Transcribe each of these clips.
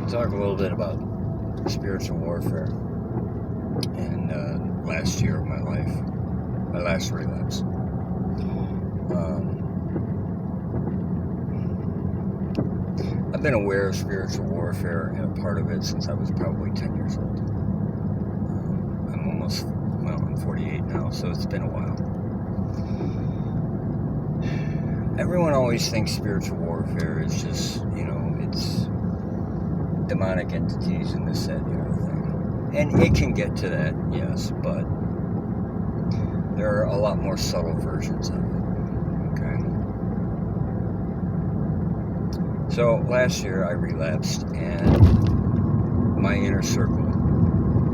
talk a little bit about spiritual warfare and last year of my life, my last relapse. I've been aware of spiritual warfare and a part of it since I was probably 10 years old. I'm 48 now, so it's been a while. Everyone always thinks spiritual warfare is just, it's demonic entities and this, that, and the other thing. And it can get to that, yes, but there are a lot more subtle versions of it, okay? So last year I relapsed, and my inner circle,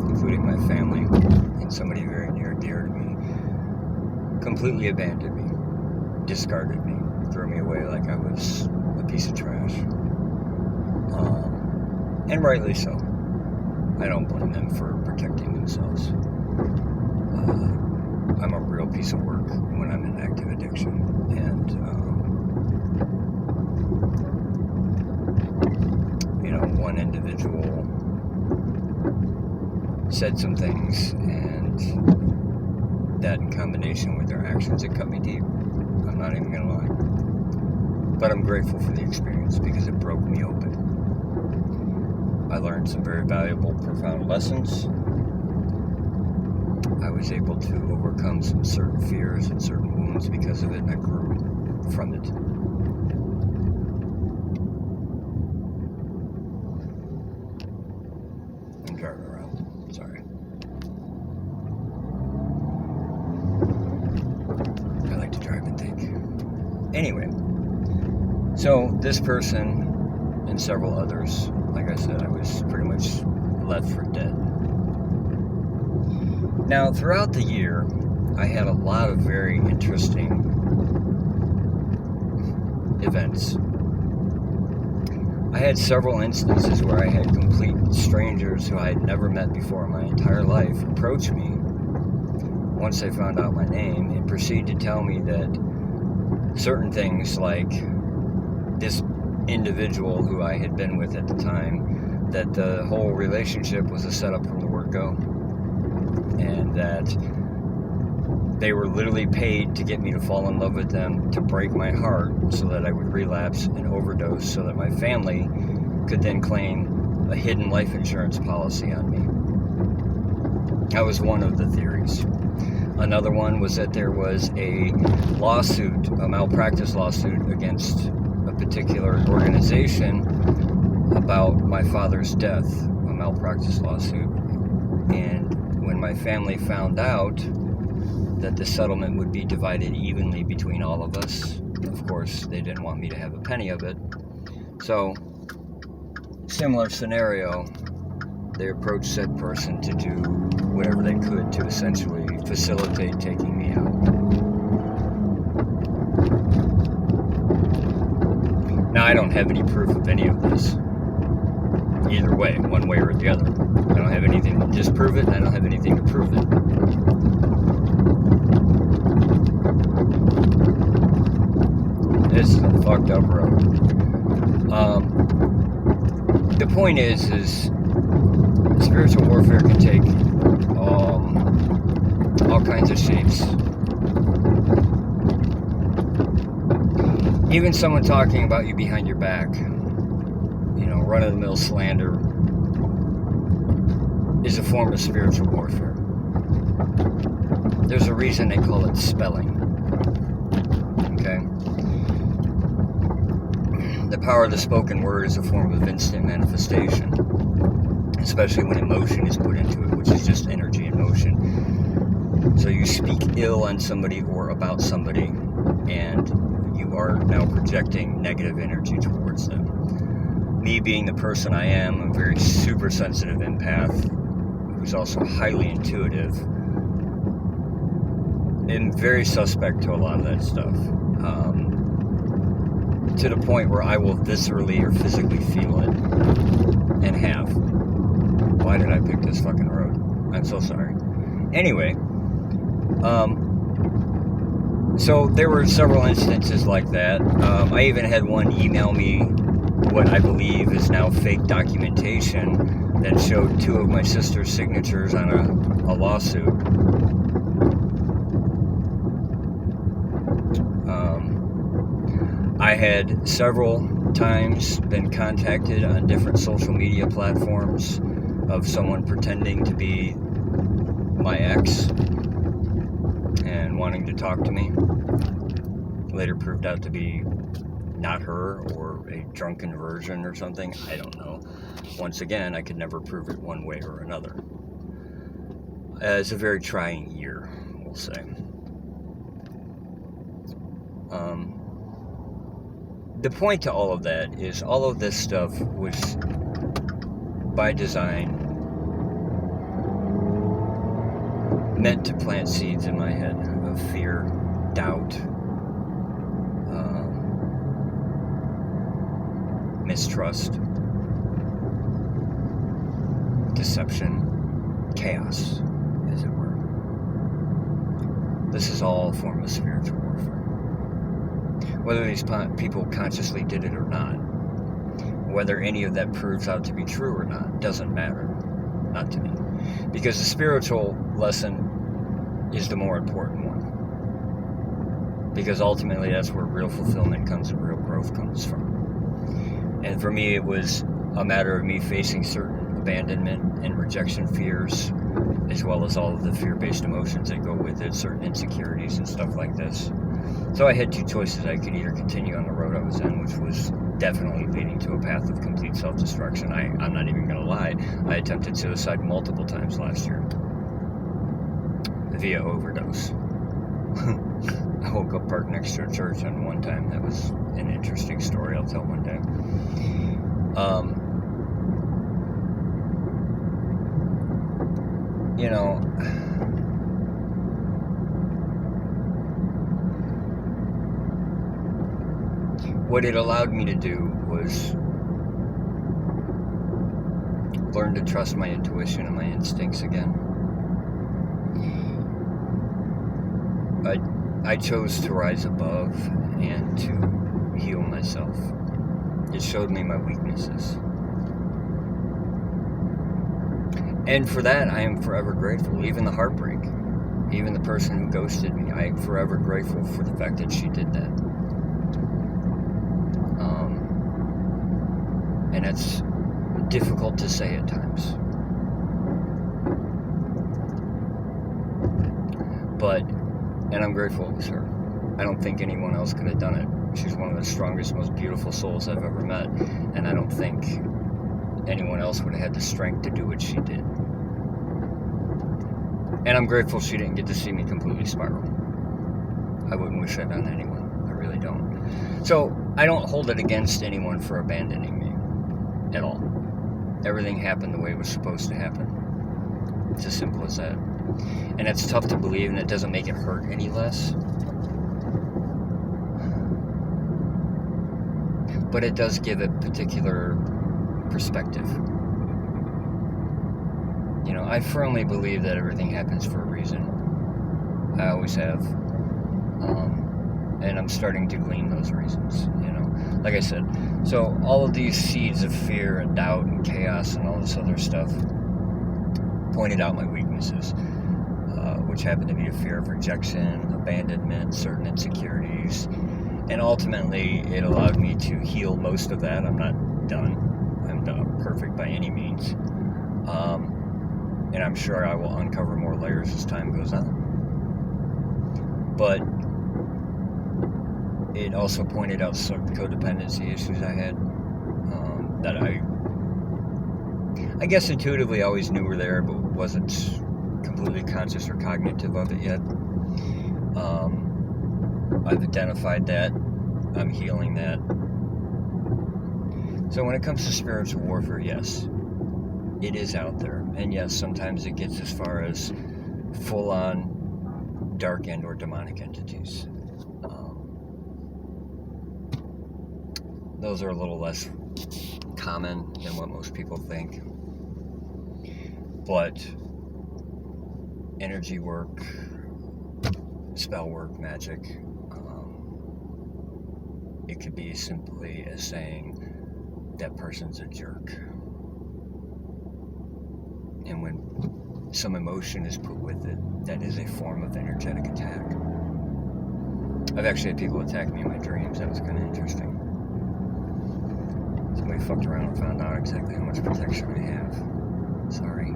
including my family and somebody very near and dear to me, completely abandoned me, discarded me, threw me away like I was a piece of trash. And rightly so. I don't blame them for protecting themselves. I'm a real piece of work when I'm in active addiction. And, one individual said some things, and that in combination with their actions, it cut me deep. I'm not even gonna lie. But I'm grateful for the experience because it broke me open. I learned some very valuable, profound lessons. I was able to overcome some certain fears and certain wounds because of it, and I grew from it. I'm driving around. Sorry. I like to drive and think. Anyway, so this person and several others, like I said, I was pretty much left for dead. Now, throughout the year, I had a lot of very interesting events. I had several instances where I had complete strangers who I had never met before in my entire life approach me once they found out my name and proceed to tell me that certain things, like this individual who I had been with at the time, that the whole relationship was a setup from the word go, and that they were literally paid to get me to fall in love with them, to break my heart so that I would relapse and overdose, so that my family could then claim a hidden life insurance policy on me. That was one of the theories. Another one was that there was a lawsuit, a malpractice lawsuit against a particular organization about my father's death, a malpractice lawsuit. And when my family found out that the settlement would be divided evenly between all of us, of course, they didn't want me to have a penny of it. So, similar scenario, they approached said person to do whatever they could to essentially facilitate taking me out. Now, I don't have any proof of any of this. Either way, one way or the other. I don't have anything to disprove it, and I don't have anything to prove it. This is a fucked up road. The point is spiritual warfare can take all kinds of shapes. Even someone talking about you behind your back, run-of-the-mill slander, is a form of spiritual warfare. There's a reason they call it spelling. Okay? The power of the spoken word is a form of instant manifestation, especially when emotion is put into it, which is just energy in motion. So you speak ill on somebody or about somebody, and you are now projecting negative energy towards them. Me being the person I am, a very super sensitive empath, who's also highly intuitive, am very suspect to a lot of that stuff. To the point where I will viscerally or physically feel it, and have. Why did I pick this fucking road? I'm so sorry. Anyway, so there were several instances like that. I even had one email me what I believe is now fake documentation that showed 2 of my sister's signatures on a lawsuit. I had several times been contacted on different social media platforms of someone pretending to be my ex and wanting to talk to me. Later proved out to be not her, or a drunken version or something. I don't know. Once again, I could never prove it one way or another. It's a very trying year, we'll say. The point to all of that is all of this stuff was by design meant to plant seeds in my head of fear, doubt, mistrust, deception, chaos, as it were. This is all a form of spiritual warfare. Whether these people consciously did it or not, whether any of that proves out to be true or not, doesn't matter. Not to me. Because the spiritual lesson is the more important one. Because ultimately that's where real fulfillment comes and real growth comes from. And for me, it was a matter of me facing certain abandonment and rejection fears, as well as all of the fear-based emotions that go with it, certain insecurities and stuff like this. So I had 2 choices. I could either continue on the road I was in, which was definitely leading to a path of complete self-destruction. I'm not even going to lie. I attempted suicide multiple times last year via overdose. I woke up parked next to a church on one time. That was an interesting story I'll tell one day. You know, what it allowed me to do was learn to trust my intuition and my instincts again. I chose to rise above and to heal myself. It showed me my weaknesses. And for that, I am forever grateful. Even the heartbreak, even the person who ghosted me, I am forever grateful for the fact that she did that. And it's difficult to say at times. And I'm grateful it was her. I don't think anyone else could have done it. She's one of the strongest, most beautiful souls I've ever met. And I don't think anyone else would have had the strength to do what she did. And I'm grateful she didn't get to see me completely spiral. I wouldn't wish that on anyone. I really don't. So I don't hold it against anyone for abandoning me at all. Everything happened the way it was supposed to happen. It's as simple as that. And it's tough to believe, and it doesn't make it hurt any less. But it does give a particular perspective. You know, I firmly believe that everything happens for a reason. I always have. And I'm starting to glean those reasons, you know. Like I said, so all of these seeds of fear and doubt and chaos and all this other stuff pointed out my weaknesses, which happened to be a fear of rejection, abandonment, certain insecurities. And ultimately, it allowed me to heal most of that. I'm not done. I'm not perfect by any means. And I'm sure I will uncover more layers as time goes on. But it also pointed out some codependency issues I had that I guess intuitively always knew were there, but wasn't completely conscious or cognitive of it yet. I've identified that. I'm healing that. So when it comes to spiritual warfare, yes, it is out there. And yes, sometimes it gets as far as full-on dark and or demonic entities. Those are a little less common than what most people think. But energy work, spell work, magic, it could be simply as saying, that person's a jerk. And when some emotion is put with it, that is a form of energetic attack. I've actually had people attack me in my dreams. That was kind of interesting. Somebody fucked around and found out exactly how much protection I have. Sorry.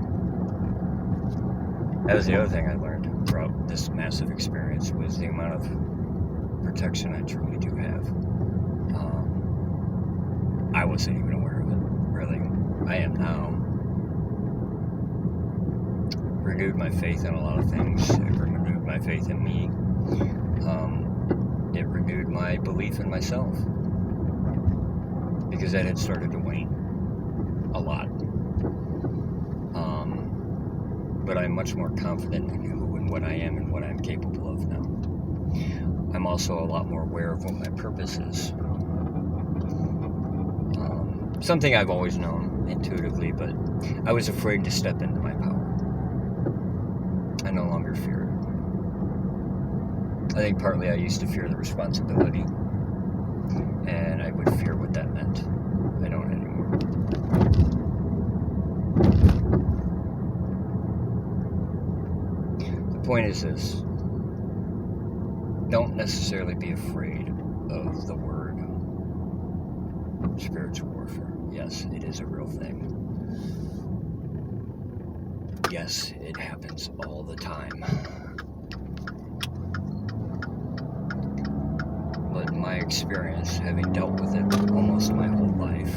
That was the other thing I learned throughout this massive experience, was the amount of protection I truly do have. I wasn't even aware of it, really. I am now. Renewed my faith in a lot of things. It renewed my faith in me. It renewed my belief in myself, because that had started to wane a lot. But I'm much more confident in who and what I am and what I'm capable of now. I'm also a lot more aware of what my purpose is. Something I've always known intuitively, but I was afraid to step into my power. I no longer fear it. I think partly I used to fear the responsibility, and I would fear what that meant. I don't anymore. The point is this: don't necessarily be afraid of the word spiritual warfare. Yes, it is a real thing. Yes, it happens all the time. But in my experience, having dealt with it almost my whole life,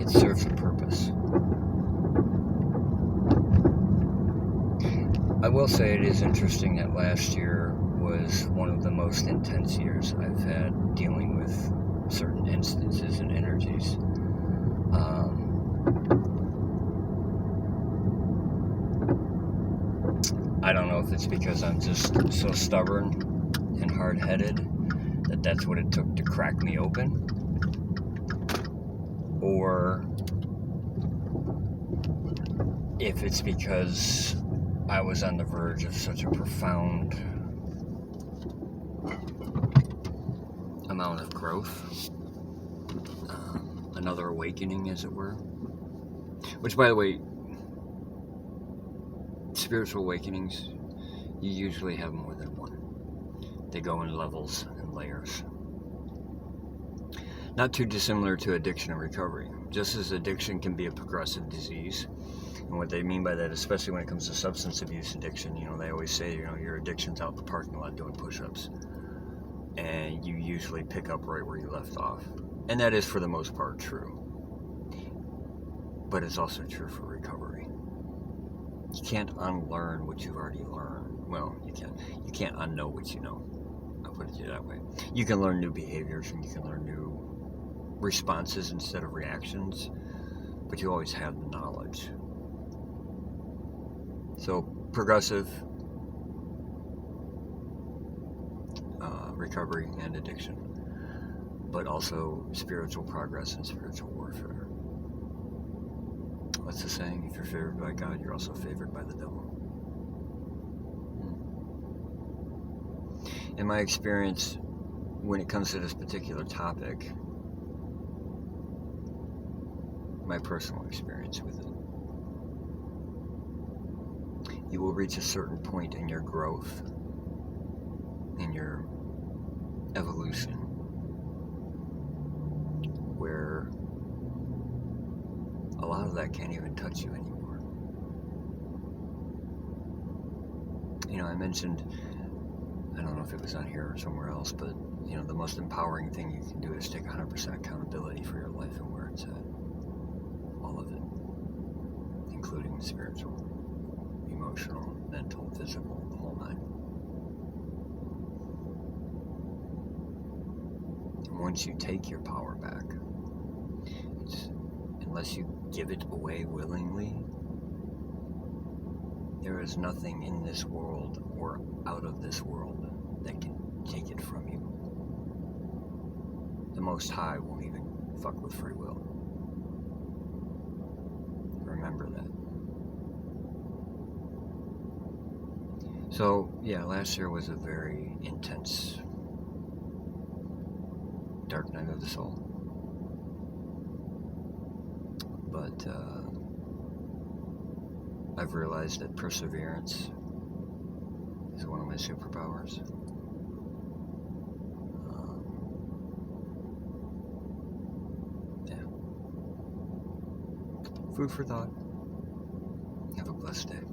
it serves a purpose. I will say it is interesting that last year was one of the most intense years I've had dealing with certain instances and energies. I don't know if it's because I'm just so stubborn and hard-headed that that's what it took to crack me open, or if it's because I was on the verge of such a profound amount of growth, another awakening, as it were. Which, by the way, spiritual awakenings, you usually have more than one. They go in levels and layers. Not too dissimilar to addiction and recovery. Just as addiction can be a progressive disease, and what they mean by that, especially when it comes to substance abuse addiction, they always say, your addiction's out in the parking lot doing push-ups. And you usually pick up right where you left off. And that is, for the most part, true. But it's also true for recovery. You can't unlearn what you've already learned. Well, you can. You can't unknow what you know. I'll put it that way. You can learn new behaviors, and you can learn new responses instead of reactions, but you always have the knowledge. So, progressive recovery and addiction, but also spiritual progress and spiritual warfare. What's the saying? If you're favored by God, you're also favored by the devil. In my experience, when it comes to this particular topic, my personal experience with it, you will reach a certain point in your growth, in your evolution, where a lot of that can't even touch you anymore. I mentioned, I don't know if it was on here or somewhere else, but the most empowering thing you can do is take 100% accountability for your life and where it's at. All of it, including spiritual, emotional, mental, physical, the whole nine. And once you take your power back, unless you give it away willingly, there is nothing in this world or out of this world that can take it from you. The Most High won't even fuck with free will. Remember that. So, yeah, last year was a very intense, dark night of the soul. But I've realized that perseverance is one of my superpowers. Yeah. Food for thought. Have a blessed day.